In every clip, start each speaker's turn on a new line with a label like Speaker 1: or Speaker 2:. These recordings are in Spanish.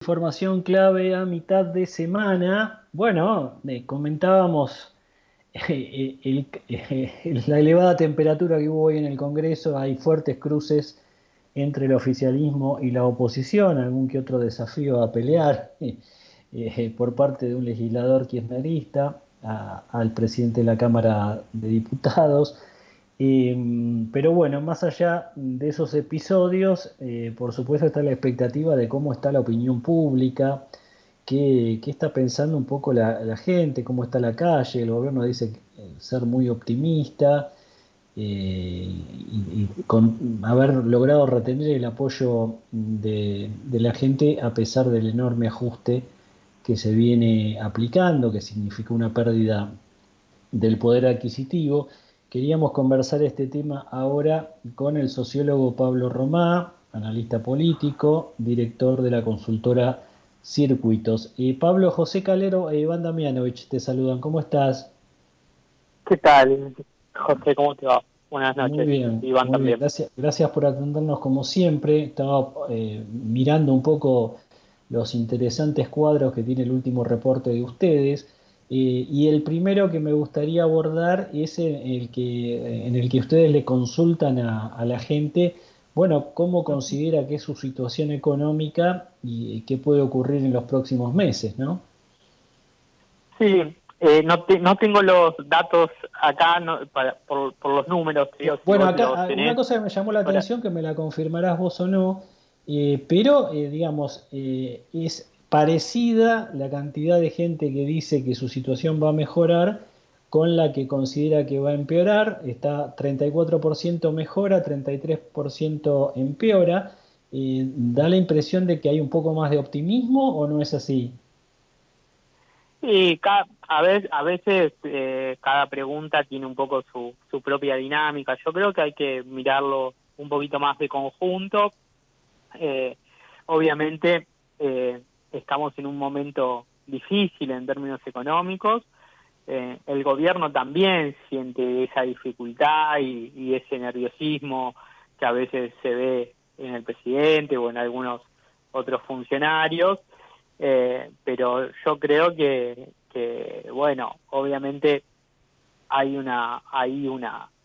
Speaker 1: información clave a mitad de semana. Bueno, comentábamos la elevada temperatura que hubo hoy en el Congreso. Hay fuertes cruces entre el oficialismo y la oposición, algún que otro desafío a pelear por parte de un legislador kirchnerista al presidente de la Cámara de Diputados. Pero bueno, más allá de esos episodios, por supuesto está la expectativa de cómo está la opinión pública, qué está pensando un poco la gente, cómo está la calle. El gobierno dice ser muy optimista y con haber logrado retener el apoyo de la gente a pesar del enorme ajuste que se viene aplicando, que significó una pérdida del poder adquisitivo. Queríamos conversar este tema ahora con el sociólogo Pablo Romá, analista político, director de la consultora Circuitos. Pablo, José Calero e Iván Damianovich te saludan. ¿Cómo estás?
Speaker 2: ¿Qué tal, José? ¿Cómo te va? Buenas
Speaker 1: Muy
Speaker 2: noches.
Speaker 1: bien,
Speaker 2: Iván
Speaker 1: muy bien.
Speaker 2: también.
Speaker 1: Gracias por atendernos como siempre. Estaba mirando un poco los interesantes cuadros que tiene el último reporte de ustedes. Y el primero que me gustaría abordar es en el que ustedes le consultan a la gente, bueno, cómo considera que es su situación económica y qué puede ocurrir en los próximos meses, ¿no?
Speaker 2: Sí, no tengo los datos acá por los números, te digo, si
Speaker 1: Bueno,
Speaker 2: vos
Speaker 1: acá
Speaker 2: los
Speaker 1: una
Speaker 2: tenés.
Speaker 1: cosa que me llamó la
Speaker 2: Ahora,
Speaker 1: atención, que me la confirmarás vos o no, pero digamos, es parecida la cantidad de gente que dice que su situación va a mejorar con la que considera que va a empeorar. Está 34% mejora, 33% empeora. ¿Da la impresión de que hay un poco más de optimismo o no es así?
Speaker 2: sí, a veces cada pregunta tiene un poco su propia dinámica. Yo creo que hay que mirarlo un poquito más de conjunto. Eh, Obviamente, estamos en un momento difícil en términos económicos. El gobierno también siente esa dificultad y ese nerviosismo que a veces se ve en el presidente o en algunos otros funcionarios, pero yo creo que, bueno, obviamente hay una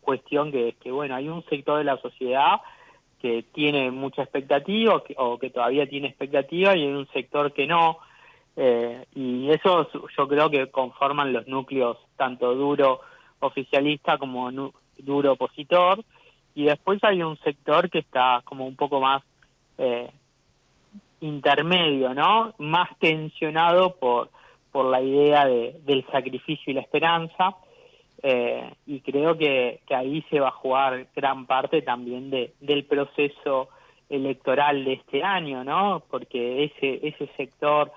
Speaker 2: cuestión que es que, bueno, hay un sector de la sociedad que tiene mucha expectativa o que todavía tiene expectativa, y hay un sector que no, y eso yo creo que conforman los núcleos tanto duro oficialista como duro opositor, y después hay un sector que está como un poco más eh, intermedio, ¿no? Más tensionado por la idea del sacrificio y la esperanza, y creo que ahí se va a jugar gran parte también del proceso electoral de este año, ¿no? Porque ese sector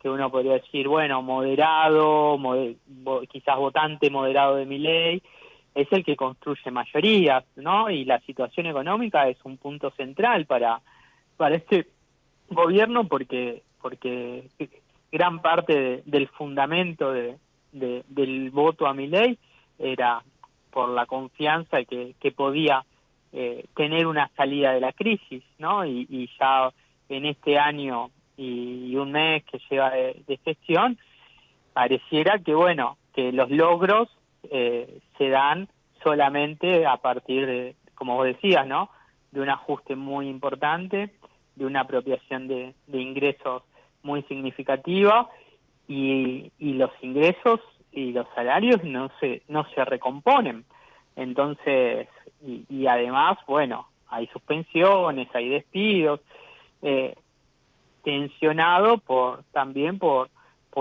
Speaker 2: que uno podría decir, bueno, moderado, quizás votante moderado de Milei, es el que construye mayorías, ¿no? Y la situación económica es un punto central para este gobierno, porque gran parte del fundamento del voto a Milei era por la confianza que podía tener una salida de la crisis, ¿no? Y ya en este año y un mes que lleva de gestión, pareciera que, bueno, que los logros se dan solamente a partir de, como vos decías, ¿no? De un ajuste muy importante, de una apropiación de ingresos muy significativa, y los ingresos y los salarios no se recomponen. Entonces, y además, bueno, hay suspensiones, hay despidos, eh, tensionado también por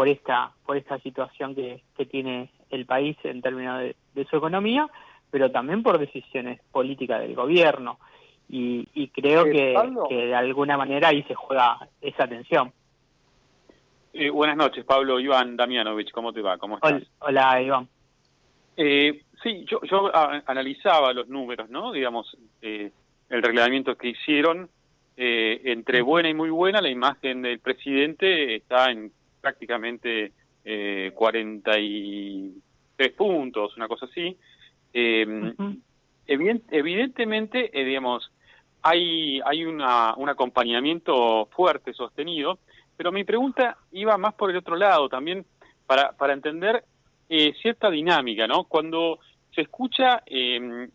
Speaker 2: esta situación que tiene el país en términos de su economía, pero también por decisiones políticas del gobierno. Y creo que
Speaker 3: Pablo,
Speaker 2: de alguna manera ahí se juega esa tensión.
Speaker 3: buenas noches, Pablo. Iván Damianovich, ¿cómo te va? ¿Cómo estás?
Speaker 2: Hola, Iván.
Speaker 3: Sí, yo analizaba los números, ¿no? Digamos, el reglamento que hicieron, entre buena y muy buena, la imagen del presidente está en prácticamente 43 puntos, una cosa así. Eh,
Speaker 2: Ujú.
Speaker 3: Evidentemente, digamos, hay un acompañamiento fuerte, sostenido, Pero mi pregunta iba más por el otro lado, también para entender cierta dinámica, ¿no? Cuando se escucha el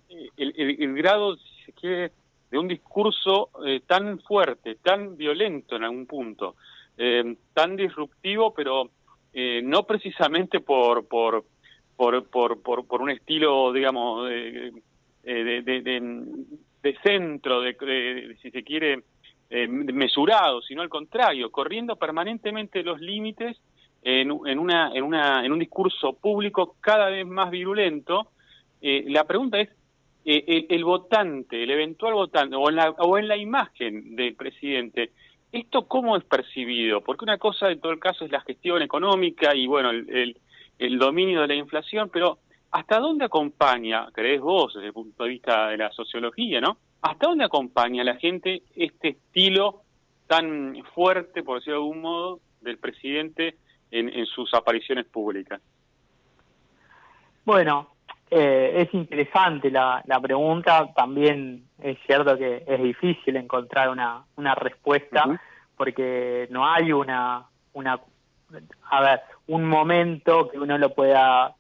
Speaker 3: grado, si se quiere, de un discurso tan fuerte, tan violento en algún punto, tan disruptivo, pero no precisamente por un estilo, digamos, de centro, si se quiere, mesurado, sino al contrario, corriendo permanentemente los límites en un discurso público cada vez más virulento. La pregunta es, el votante, el eventual votante, o en la imagen del presidente, ¿esto cómo es percibido? Porque una cosa en todo el caso es la gestión económica y, bueno, el dominio de la inflación, pero ¿hasta dónde acompaña, creés vos, desde el punto de vista de la sociología, ¿no? ¿Hasta dónde acompaña a la gente este estilo tan fuerte, por decirlo de algún modo, del presidente en sus apariciones públicas?
Speaker 2: Bueno, es interesante la pregunta. También es cierto que es difícil encontrar una respuesta,
Speaker 3: Uh-huh.
Speaker 2: porque no hay un momento que uno lo pueda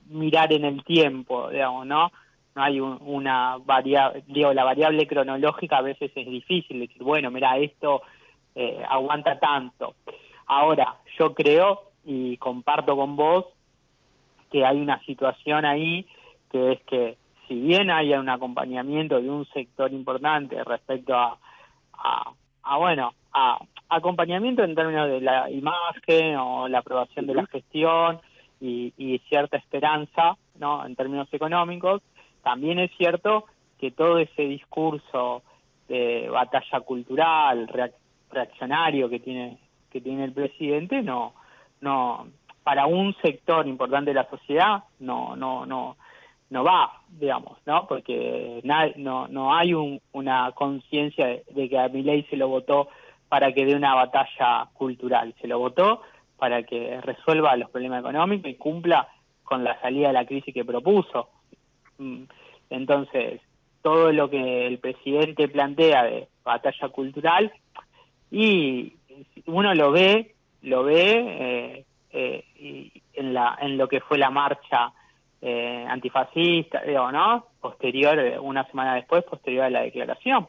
Speaker 2: mirar en el tiempo, digamos, ¿no? No hay una variable, la variable cronológica a veces es difícil decir, bueno, mira, esto aguanta tanto. Ahora, yo creo y comparto con vos que hay una situación ahí, que es que si bien haya un acompañamiento de un sector importante respecto a acompañamiento en términos de la imagen o la aprobación de la gestión y cierta esperanza, ¿no?, en términos económicos, también es cierto que todo ese discurso de batalla cultural, reaccionario que tiene el presidente, no para un sector importante de la sociedad no va, digamos, ¿no? Porque no hay una conciencia de que a Milei se lo votó para que dé una batalla cultural, se lo votó para que resuelva los problemas económicos y cumpla con la salida de la crisis que propuso. Entonces, todo lo que el presidente plantea de batalla cultural, y uno lo ve y en lo que fue la marcha antifascista, digo, ¿no?, posterior, una semana después, posterior a la declaración,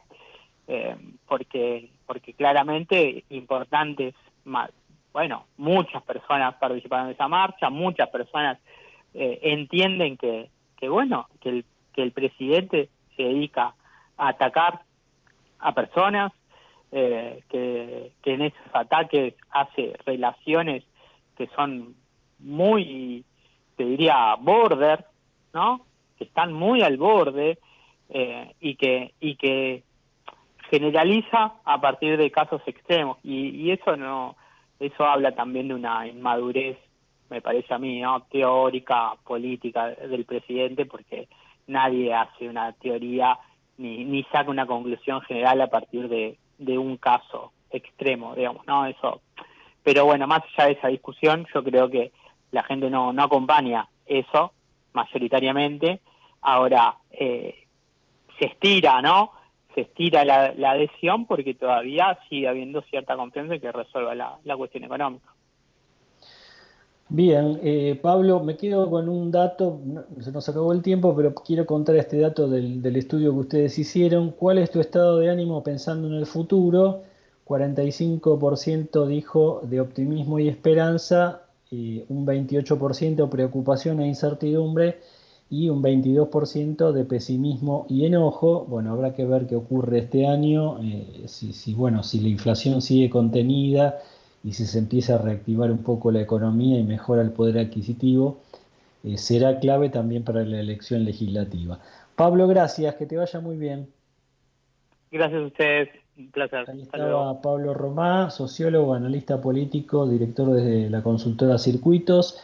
Speaker 2: porque claramente muchas personas participaron de esa marcha, muchas personas entienden que el presidente se dedica a atacar a personas, que en esos ataques hace relaciones que son muy, te diría, border, ¿no?, que están muy al borde, y que generaliza a partir de casos extremos, y eso habla también de una inmadurez, me parece a mí, ¿no?, teórica, política del presidente, porque nadie hace una teoría ni saca una conclusión general a partir de un caso extremo, digamos, ¿no? Eso. Pero bueno, más allá de esa discusión, yo creo que la gente no acompaña eso mayoritariamente. Ahora, se estira, ¿no? Se estira la adhesión porque todavía sigue habiendo cierta confianza en que resuelva la cuestión económica.
Speaker 1: Bien, Pablo, me quedo con un dato, se nos acabó el tiempo, pero quiero contar este dato del estudio que ustedes hicieron. ¿Cuál es tu estado de ánimo pensando en el futuro? 45% dijo de optimismo y esperanza, un 28% preocupación e incertidumbre y un 22% de pesimismo y enojo. Bueno, habrá que ver qué ocurre este año, si la inflación sigue contenida y si se empieza a reactivar un poco la economía y mejora el poder adquisitivo, será clave también para la elección legislativa. Pablo, gracias, que te vaya muy bien.
Speaker 2: Gracias a ustedes, un placer.
Speaker 1: Ahí
Speaker 2: Hasta luego.
Speaker 1: estaba Pablo Romá, sociólogo, analista político, director de la consultora Circuitos.